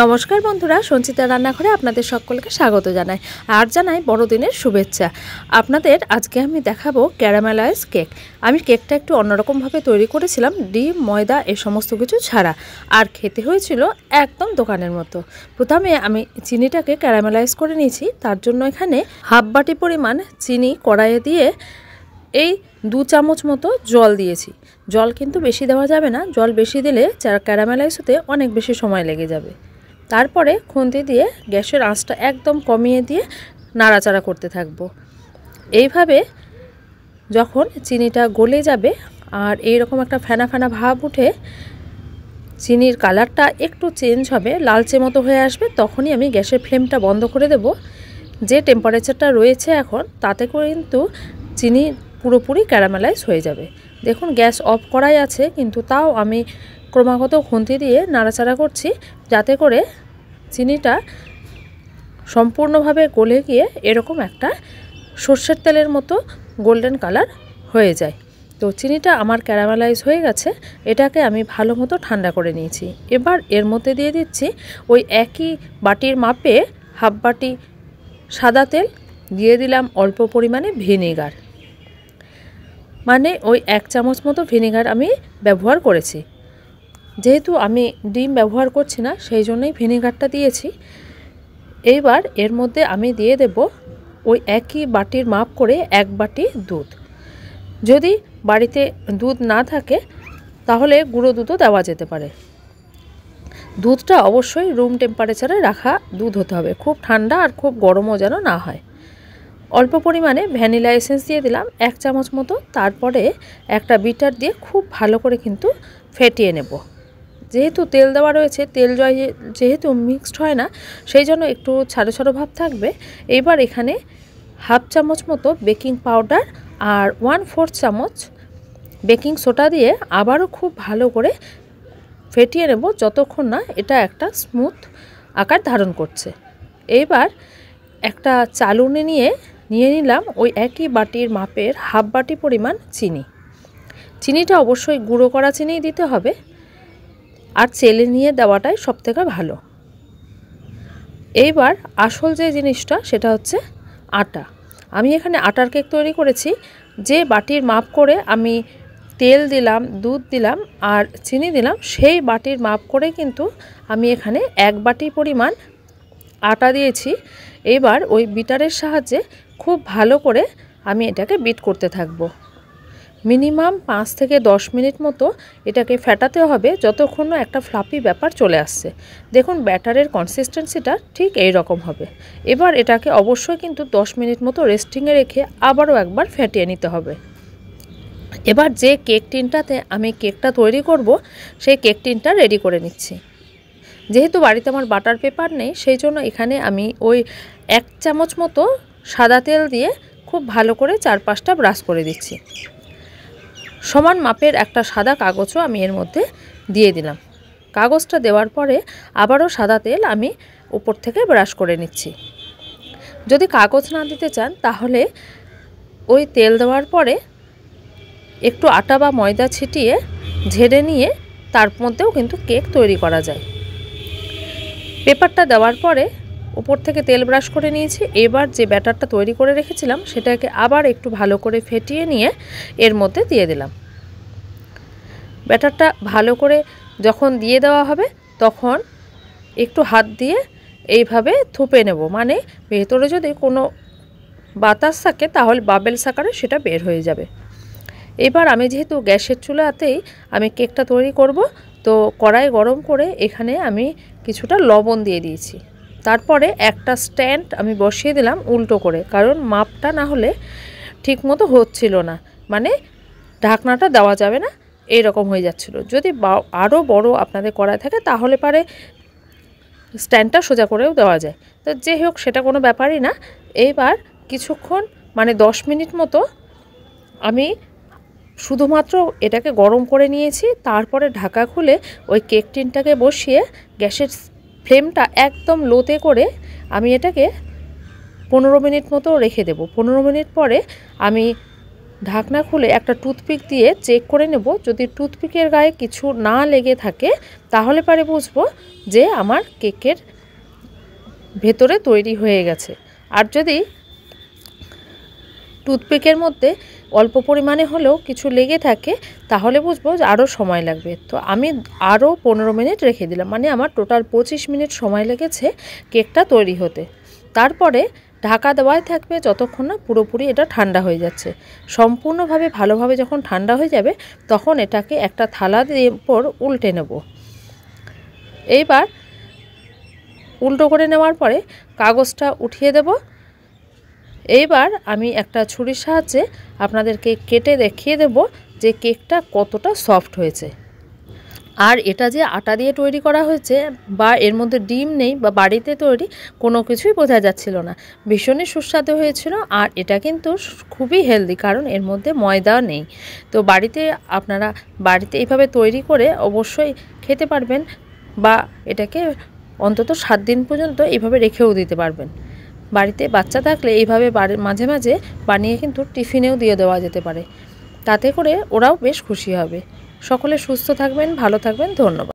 নমস্কার বন্ধুরা, সঞ্চিতা রান্নাঘরে আপনাদের সকলকে স্বাগত জানাই আর জানাই বড়দিনের শুভেচ্ছা। আপনাদের আজকে আমি দেখাবো ক্যারামেলাইজ কেক। আমি কেকটা একটু অন্যরকমভাবে তৈরি করেছিলাম, ডিম ময়দা এই সমস্ত কিছু ছাড়া, আর খেতে হয়েছিল একদম দোকানের মতো। প্রথমে আমি চিনিটাকে ক্যারামেলাইজ করে নিয়েছি। তার জন্য এখানে হাফ বাটি পরিমাণ চিনি কড়াইয়ে দিয়ে এই 2 চামচ মতো জল দিয়েছি। জল কিন্তু বেশি দেওয়া যাবে না, জল বেশি দিলে ক্যারামেলাইজ হতে অনেক বেশি সময় লেগে যাবে। তারপরে খুন্তি দিয়ে গ্যাসের আঁচটা একদম কমিয়ে দিয়ে নাড়াচাড়া করতে থাকবো। এইভাবে যখন চিনিটা গলে যাবে আর এইরকম একটা ফেনা ফেনা ভাব উঠে চিনির কালারটা একটু চেঞ্জ হবে, লালচে মতো হয়ে আসবে, তখনই আমি গ্যাসের ফ্লেমটা বন্ধ করে দেব। যে টেম্পারেচারটা রয়েছে এখন, তাতে করে কিন্তু চিনি পুরোপুরি ক্যারামেলাইজ হয়ে যাবে। দেখুন গ্যাস অফ করাই আছে, কিন্তু তাও আমি ক্রমাগত খুন্তি দিয়ে নাড়াচাড়া করছি যাতে করে চিনিটা সম্পূর্ণভাবে গলে গিয়ে এরকম একটা সর্ষের তেলের মতো গোল্ডেন কালার হয়ে যায়। তো চিনিটা আমার ক্যারামেলাইজ হয়ে গেছে, এটাকে আমি ভালো মতো ঠান্ডা করে নিয়েছি। এবার এর মধ্যে দিয়ে দিচ্ছি ওই একই বাটির মাপে হাফ বাটি সাদা তেল, দিয়ে দিলাম অল্প পরিমাণে ভিনেগার, মানে ওই 1 চামচ মতো ভিনেগার আমি ব্যবহার করেছি। যেহেতু আমি ডিম ব্যবহার করছি না, সেই জন্যই ভিনেগারটা দিয়েছি। এইবার এর মধ্যে আমি দিয়ে দেব ওই একই বাটির মাপ করে 1 বাটি দুধ। যদি বাড়িতে দুধ না থাকে তাহলে গুঁড়ো দুধও দেওয়া যেতে পারে। দুধটা অবশ্যই রুম টেম্পারেচারে রাখা দুধ হতে হবে, খুব ঠান্ডা আর খুব গরমও যেন না হয়। অল্প পরিমাণে ভ্যানিলা এসেন্স দিয়ে দিলাম 1 চামচ মতো। তারপরে একটা বিটার দিয়ে খুব ভালো করে কিন্তু ফেটিয়ে নেব। যেহেতু তেল দেওয়া রয়েছে, তেল যেহেতু মিক্সড হয় না, সেই জন্য একটু ছাড়ো ছাড়ো ভাব থাকবে। এইবার এখানে হাফ চামচ মতো বেকিং পাউডার আর 1/4 চামচ বেকিং সোডা দিয়ে আবারও খুব ভালো করে ফেটিয়ে নেব যতক্ষণ না এটা একটা স্মুথ আকার ধারণ করছে। এইবার একটা চালুনি নিয়ে নিলাম ওই একই বাটির মাপের হাফ বাটি পরিমাণ চিনি। চিনিটা অবশ্যই গুঁড়ো করা চিনিই দিতে হবে, আর চেলে নিয়ে দেওয়াটাই সবথেকে ভালো। এইবার আসল যে জিনিসটা সেটা হচ্ছে আটা। আমি এখানে আটার কেক তৈরি করেছি। যে বাটির মাপ করে আমি তেল দিলাম, দুধ দিলাম আর চিনি দিলাম, সেই বাটির মাপ করে কিন্তু আমি এখানে 1 বাটি পরিমাণ আটা দিয়েছি। এবার ওই বিটারের সাহায্যে খুব ভালো করে আমি এটাকে বিট করতে থাকবো। মিনিমাম 5 থেকে 10 মিনিট মতো এটাকে ফেটাতে হবে, যতক্ষণ না একটা ফ্লাফি ব্যাপার চলে আসছে। দেখুন ব্যাটারের কনসিস্টেন্সিটা ঠিক এই রকম হবে। এবার এটাকে অবশ্যই কিন্তু 10 মিনিট মতো রেস্টিংয়ে রেখে আবারও একবার ফেটিয়ে নিতে হবে। এবার যে কেক টিনটাতে আমি কেকটা তৈরি করব, সেই কেক টিনটা রেডি করে নিচ্ছি। যেহেতু বাড়িতে আমার বাটার পেপার নেই, সেই জন্য এখানে আমি ওই 1 চামচ মতো সাদা তেল দিয়ে খুব ভালো করে চারপাশটা ব্রাশ করে দিচ্ছি। সমান মাপের একটা সাদা কাগজও আমি এর মধ্যে দিয়ে দিলাম। কাগজটা দেওয়ার পরে আবারও সাদা তেল আমি উপর থেকে ব্রাশ করে নিচ্ছি। যদি কাগজ না দিতে চান তাহলে ওই তেল দেওয়ার পরে একটু আটা বা ময়দা ছিটিয়ে ঝেড়ে নিয়ে তার মধ্যেও কিন্তু কেক তৈরি করা যায়। পেপারটা দেওয়ার পরে উপর থেকে তেল ব্রাশ করে নিয়েছি। এবার যে ব্যাটারটা তৈরি করে রেখেছিলাম সেটাকে আবার একটু ভালো করে ফেটিয়ে নিয়ে এর মধ্যে দিয়ে দিলাম। ব্যাটারটা ভালো করে যখন দিয়ে দেওয়া হবে তখন একটু হাত দিয়ে এইভাবে থুপে নেব, মানে ভেতরে যদি কোনো বাতাস থাকে তাহলে বাবেলস আকারে সেটা বের হয়ে যাবে। এবার আমি যেহেতু গ্যাসের চুলাতেই আমি কেকটা তৈরি করব, তো কড়াই গরম করে এখানে আমি কিছুটা লবণ দিয়ে দিয়েছি। তারপরে একটা স্ট্যান্ড আমি বসিয়ে দিলাম উল্টো করে, কারণ মাপটা না হলে ঠিকমতো হচ্ছিল না, মানে ঢাকনাটা দেওয়া যাবে না, এইরকম হয়ে যাচ্ছিল। যদি আরও বড় আপনাদের কড়াই থাকে তাহলে পারে স্ট্যান্ডটা সোজা করেও দেওয়া যায়। তো যাই হোক, সেটা কোনো ব্যাপারই না। এইবার কিছুক্ষণ মানে 10 মিনিট মতো আমি শুধুমাত্র এটাকে গরম করে নিয়েছি। তারপরে ঢাকা খুলে ওই কেক টিনটাকে বসিয়ে গ্যাসের ফ্লেমটা একদম লোতে করে আমি এটাকে 15 মিনিট মতো রেখে দেব। 15 মিনিট পরে আমি ঢাকনা খুলে একটা টুথপিক দিয়ে চেক করে নেব। যদি টুথপিকের গায়ে কিছু না লেগে থাকে তাহলে পারে বুঝবো যে আমার কেকের ভেতরে তৈরি হয়ে গেছে। আর যদি টুথপিকের মধ্যে অল্প পরিমাণে হলেও কিছু লেগে থাকে তাহলে বুঝবো যে আরও সময় লাগবে। তো আমি আরও 15 মিনিট রেখে দিলাম, মানে আমার টোটাল 25 মিনিট সময় লেগেছে কেকটা তৈরি হতে। তারপরে ঢাকা দেওয়াই থাকবে যতক্ষণ না পুরোপুরি এটা ঠান্ডা হয়ে যাচ্ছে। সম্পূর্ণভাবে ভালোভাবে যখন ঠান্ডা হয়ে যাবে তখন এটাকে একটা থালা দিয়ে উপর উল্টে নেব। এইবার উল্টো করে নেওয়ার পরে কাগজটা উঠিয়ে দেব। এইবার আমি একটা ছুরির সাহায্যে আপনাদেরকে কেটে দেখিয়ে দেব যে কেকটা কতটা সফট হয়েছে। আর এটা যে আটা দিয়ে তৈরি করা হয়েছে বা এর মধ্যে ডিম নেই বা বাড়িতে তৈরি, কোনো কিছুই বোঝা যাচ্ছিল না। ভীষণই সুস্বাদু হয়েছিল। আর এটা কিন্তু খুবই হেলদি, কারণ এর মধ্যে ময়দা নেই। তো আপনারা বাড়িতে এইভাবে তৈরি করে অবশ্যই খেতে পারবেন, বা এটাকে অন্তত 7 দিন পর্যন্ত এইভাবে রেখেও দিতে পারবেন। বাড়িতে বাচ্চা থাকলে এইভাবে মাঝে মাঝে বানিয়ে কিন্তু টিফিনেও দিয়ে দেওয়া যেতে পারে, তাতে করে ওরাও বেশ খুশি হবে। সকলে সুস্থ থাকবেন, ভালো থাকবেন, ধন্যবাদ।